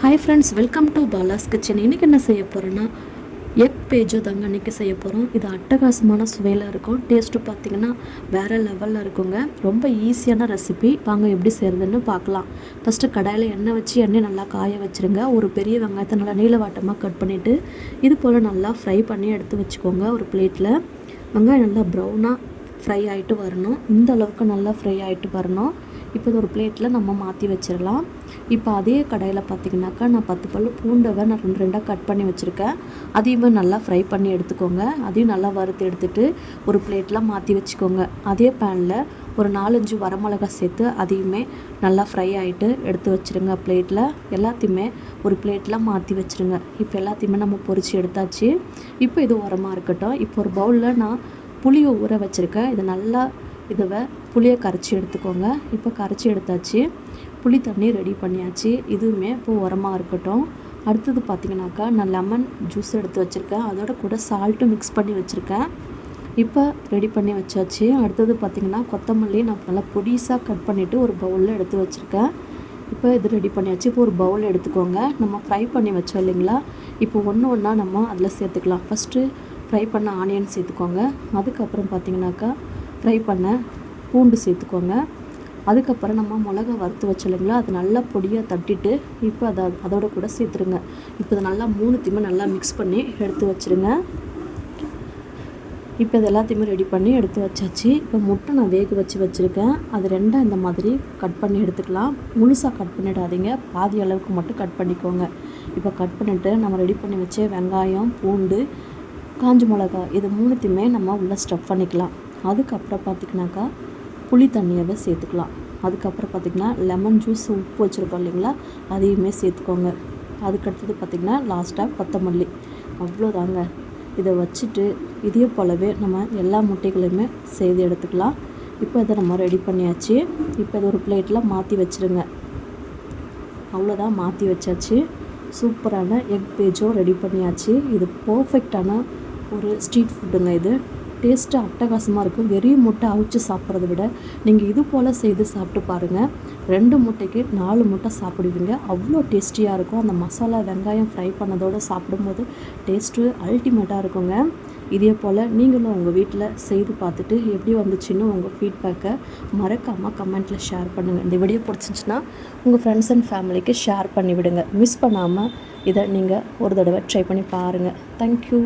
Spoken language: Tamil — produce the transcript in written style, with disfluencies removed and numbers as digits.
Hi friends, welcome to Bala's kitchen. இன்றைக்கி என்ன செய்ய போகிறேன்னா எக் பேஜோ தாங்க இன்றைக்கி செய்ய போகிறோம். இது அட்டகாசமான சுவையில் இருக்கும். டேஸ்ட்டு பார்த்திங்கன்னா வேறு லெவலில் இருக்குங்க. ரொம்ப ஈஸியான ரெசிபி. வாங்க எப்படி செய்கிறதுன்னு பார்க்கலாம். ஃபஸ்ட்டு கடாயில் எண்ணெய் வச்சு எண்ணெய் நல்லா காய வச்சுருங்க. ஒரு பெரிய வெங்காயத்தை நல்லா நீளவாட்டமாக கட் பண்ணிவிட்டு இது போல் நல்லா ஃப்ரை பண்ணி எடுத்து வச்சுக்கோங்க. ஒரு பிளேட்டில் வெங்காயம் நல்லா ப்ரௌனாக ஃப்ரை ஆகிட்டு வரணும். இந்த அளவுக்கு நல்லா ஃப்ரை ஆகிட்டு வரணும். இப்போ இது ஒரு பிளேட்டில் நம்ம மாற்றி வச்சிடலாம். இப்போ அதே கடாயில் பார்த்திங்கனாக்கா நான் 10 பல் பூண்டை நான் 2 கட் பண்ணி வச்சுருக்கேன். அதையுமே நல்லா ஃப்ரை பண்ணி எடுத்துக்கோங்க. அதையும் நல்லா வறுத்து எடுத்துகிட்டு ஒரு பிளேட்டில் மாற்றி வச்சுக்கோங்க. அதே பேனில் ஒரு 4-5 வரமிளகா சேர்த்து அதையுமே நல்லா ஃப்ரை ஆகிட்டு எடுத்து வச்சுருங்க. பிளேட்டில் எல்லாத்தையுமே ஒரு பிளேட்டில் மாற்றி வச்சுருங்க. இப்போ எல்லாத்தையுமே நம்ம பொரித்து எடுத்தாச்சு. இப்போ இது உரமாக இருக்கட்டும். இப்போ ஒரு பவுலில் நான் புளியை ஊற வச்சுருக்கேன். இது நல்லா புளியை கரைச்சி எடுத்துக்கோங்க. இப்போ கரைச்சி எடுத்தாச்சு. புளி தண்ணி ரெடி பண்ணியாச்சு. இதுவுமே இப்போ உரமாக இருக்கட்டும். அடுத்தது பார்த்திங்கனாக்கா நான் லெமன் ஜூஸ் எடுத்து வச்சுருக்கேன். அதோட கூட சால்ட்டு மிக்ஸ் பண்ணி வச்சுருக்கேன். இப்போ ரெடி பண்ணி வச்சாச்சு. அடுத்தது பார்த்திங்கன்னா கொத்தமல்லி நான் நல்லா பொடிசாக கட் பண்ணிவிட்டு ஒரு பவுலில் எடுத்து வச்சுருக்கேன். இப்போ இது ரெடி பண்ணியாச்சு. இப்போ ஒரு பவுல் எடுத்துக்கோங்க. நம்ம ஃப்ரை பண்ணி வச்சோம் இல்லைங்களா, இப்போ ஒன்று ஒன்றா நம்ம அதில் சேர்த்துக்கலாம். ஃபஸ்ட்டு ஃப்ரை பண்ண ஆனியன் சேர்த்துக்கோங்க. அதுக்கப்புறம் பார்த்திங்கனாக்கா ஃப்ரை பண்ண பூண்டு சேர்த்துக்கோங்க. அதுக்கப்புறம் நம்ம மிளகா வறுத்து வச்சோம் இல்லைங்களா, அது நல்லா பொடியாக தட்டிட்டு இப்போ அதோட கூட சேர்த்துருங்க. இப்போ இதை நல்லா மூணுத்தையுமே நல்லா மிக்ஸ் பண்ணி எடுத்து வச்சுருங்க. இப்போ இது எல்லாத்தையுமே ரெடி பண்ணி எடுத்து வச்சாச்சு. இப்போ முட்டை நான் வேக வச்சுருக்கேன். அது 2 இந்த மாதிரி கட் பண்ணி எடுத்துக்கலாம். முழுசாக கட் பண்ணிடாதீங்க, பாதி அளவுக்கு மட்டும் கட் பண்ணிக்கோங்க. இப்போ கட் பண்ணிவிட்டு நம்ம ரெடி பண்ணி வச்ச வெங்காயம், பூண்டு, காஞ்ச மிளகா இது மூணுத்தையுமே நம்ம உள்ளே ஸ்டஃப் பண்ணிக்கலாம். அதுக்கப்புறம் பார்த்திங்கனாக்கா புளி தண்ணியை சேர்த்துக்கலாம். அதுக்கப்புறம் பார்த்திங்கன்னா லெமன் ஜூஸ், உப்பு வச்சுருக்கோம் இல்லைங்களா, அதையுமே சேர்த்துக்கோங்க. அதுக்கடுத்தது பார்த்திங்கன்னா லாஸ்ட்டாக கொத்தமல்லி. அவ்வளோதாங்க. இதை வச்சுட்டு இதே போலவே நம்ம எல்லா முட்டைகளையுமே செய்து எடுத்துக்கலாம். இப்போ இதை நம்ம ரெடி பண்ணியாச்சு. இப்போ இது ஒரு பிளேட்டில் மாற்றி வச்சுருங்க. அவ்வளோதான், மாற்றி வச்சாச்சு. சூப்பரான எக் பேஜோ ரெடி பண்ணியாச்சு. இது பர்ஃபெக்டான ஒரு ஸ்ட்ரீட் ஃபுட்டுங்க. இது டேஸ்ட்டு அட்டகாசமாக இருக்கும். வெறும் முட்டை அவிச்சு சாப்பிட்றத விட நீங்கள் இது போல் செய்து சாப்பிட்டு பாருங்கள். 2 முட்டைக்கு 4 முட்டை சாப்பிடுவீங்க. அவ்வளோ டேஸ்டியாக இருக்கும். அந்த மசாலா வெங்காயம் ஃப்ரை பண்ணதோடு சாப்பிடும்போது டேஸ்ட்டு அல்டிமேட்டாக இருக்குங்க. இதே போல் நீங்களும் உங்கள் வீட்டில் செய்து பார்த்துட்டு எப்படி வந்துச்சுன்னு உங்கள் ஃபீட்பேக்கை மறக்காமல் கமெண்ட்டில் ஷேர் பண்ணுங்கள். இந்த வீடியோ பிடிச்சிச்சின்னா உங்கள் ஃப்ரெண்ட்ஸ் அண்ட் ஃபேமிலிக்கு ஷேர் பண்ணிவிடுங்க. மிஸ் பண்ணாமல் இதை நீங்கள் ஒரு தடவை ட்ரை பண்ணி பாருங்கள். தேங்க்யூ.